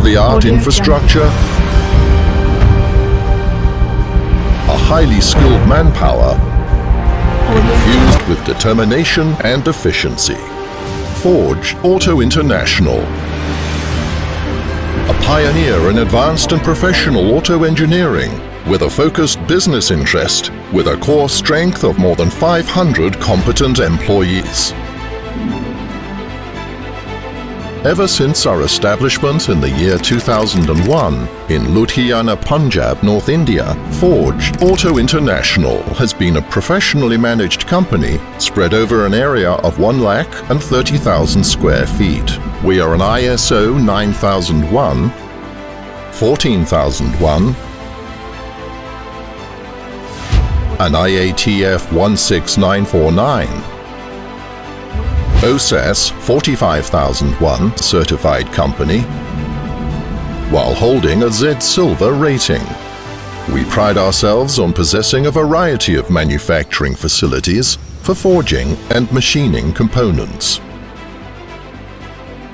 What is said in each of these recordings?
state-of-the-art infrastructure, a highly skilled manpower, infused with determination and efficiency. Forge Auto International, a pioneer in advanced and professional auto engineering, with a focused business interest, with a core strength of more than 500 competent employees. Ever since our establishment in the year 2001 in Ludhiana, Punjab, North India, Forge Auto International has been a professionally managed company spread over an area of 1,30,000 square feet. We are an ISO 9001, 14001, an IATF 16949, OSAS 45001 certified company, while holding a Z Silver rating. We pride ourselves on possessing a variety of manufacturing facilities for forging and machining components.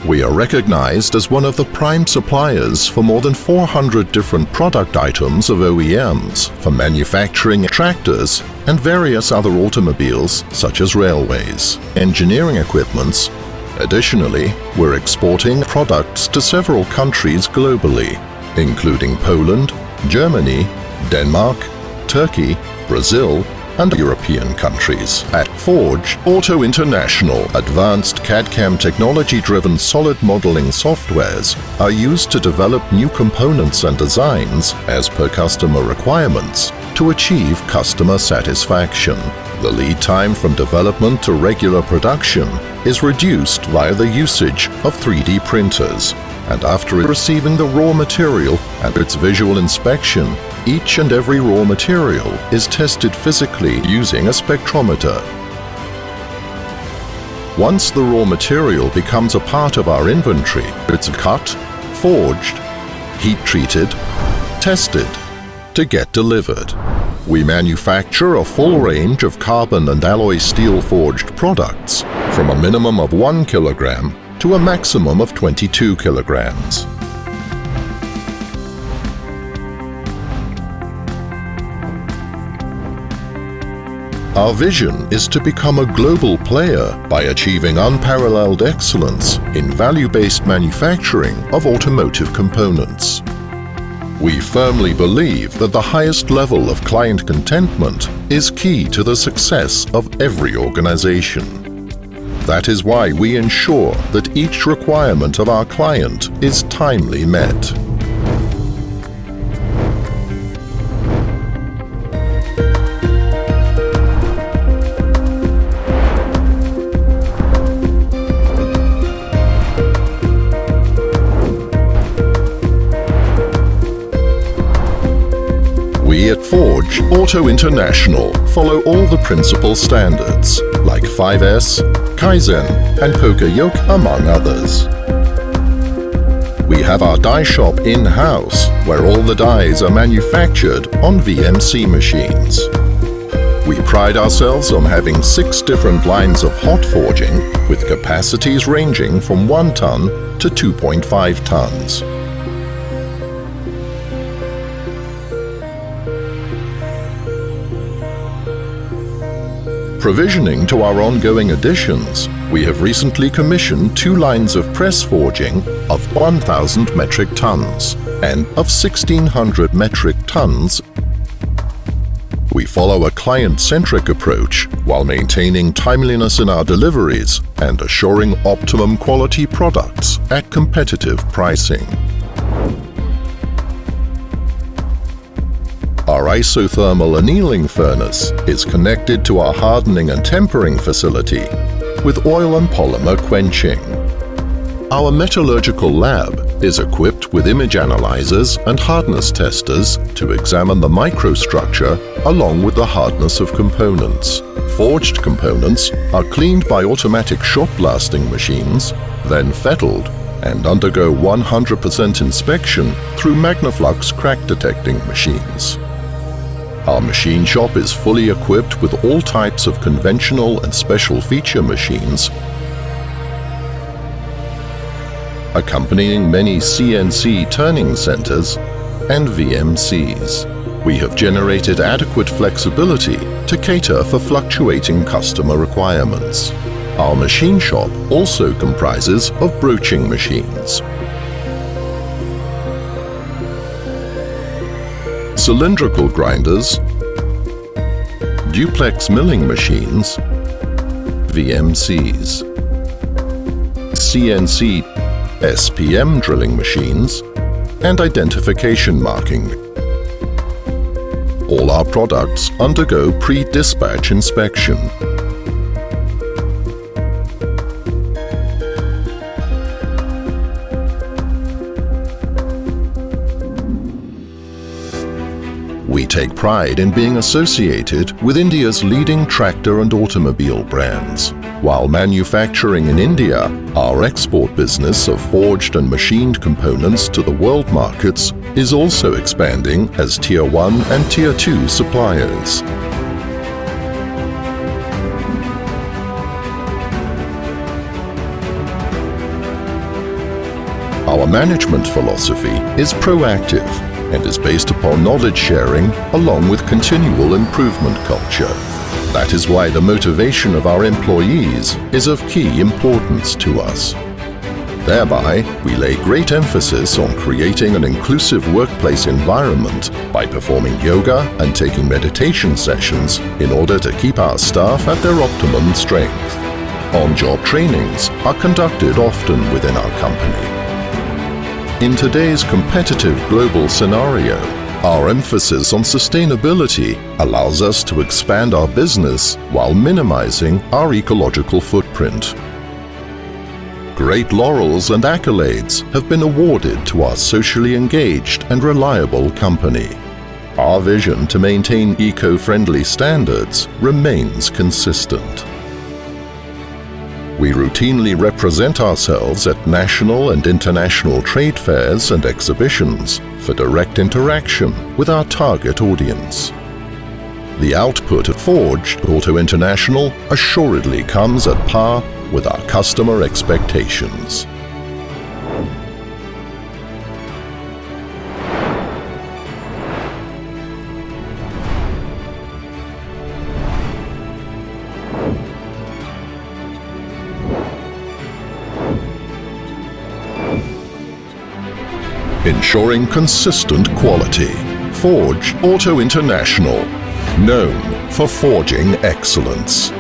We are recognized as one of the prime suppliers for more than 400 different product items of OEMs for manufacturing tractors and various other automobiles such as railways, engineering equipments. Additionally, we're exporting products to several countries globally, including Poland, Germany, Denmark, Turkey, Brazil, and European countries. At Forge Auto International, advanced CAD/CAM technology-driven solid modeling softwares are used to develop new components and designs as per customer requirements to achieve customer satisfaction. The lead time from development to regular production is reduced via the usage of 3D printers, and after receiving the raw material and its visual inspection, each and every raw material is tested physically using a spectrometer. Once the raw material becomes a part of our inventory, it's cut, forged, heat-treated, tested, to get delivered. We manufacture a full range of carbon and alloy steel forged products from a minimum of 1 kilogram to a maximum of 22 kilograms. Our vision is to become a global player by achieving unparalleled excellence in value-based manufacturing of automotive components. We firmly believe that the highest level of client contentment is key to the success of every organization. That is why we ensure that each requirement of our client is timely met. We at Forge Auto International follow all the principal standards, like 5S, Kaizen, and Poker Yoke, among others. We have our die shop in-house, where all the dies are manufactured on VMC machines. We pride ourselves on having 6 different lines of hot forging, with capacities ranging from 1 ton to 2.5 tons. Provisioning to our ongoing additions, we have recently commissioned 2 lines of press forging of 1,000 metric tons and of 1,600 metric tons. We follow a client-centric approach while maintaining timeliness in our deliveries and assuring optimum quality products at competitive pricing. Our isothermal annealing furnace is connected to our hardening and tempering facility with oil and polymer quenching. Our metallurgical lab is equipped with image analyzers and hardness testers to examine the microstructure along with the hardness of components. Forged components are cleaned by automatic shot blasting machines, then fettled and undergo 100% inspection through Magnaflux crack detecting machines. Our machine shop is fully equipped with all types of conventional and special feature machines, accompanying many CNC turning centers and VMCs. We have generated adequate flexibility to cater for fluctuating customer requirements. Our machine shop also comprises of broaching machines, cylindrical grinders, duplex milling machines, VMCs, CNC SPM drilling machines, and identification marking. All our products undergo pre-dispatch inspection. We take pride in being associated with India's leading tractor and automobile brands. While manufacturing in India, our export business of forged and machined components to the world markets is also expanding as Tier 1 and Tier 2 suppliers. Our management philosophy is proactive and is based upon knowledge sharing along with continual improvement culture. That is why the motivation of our employees is of key importance to us. Thereby, we lay great emphasis on creating an inclusive workplace environment by performing yoga and taking meditation sessions in order to keep our staff at their optimum strength. On-job trainings are conducted often within our company. In today's competitive global scenario, our emphasis on sustainability allows us to expand our business while minimizing our ecological footprint. Great laurels and accolades have been awarded to our socially engaged and reliable company. Our vision to maintain eco-friendly standards remains consistent. We routinely represent ourselves at national and international trade fairs and exhibitions for direct interaction with our target audience. The output of Forged Auto International assuredly comes at par with our customer expectations. Ensuring consistent quality. Forged Auto International, known for forging excellence.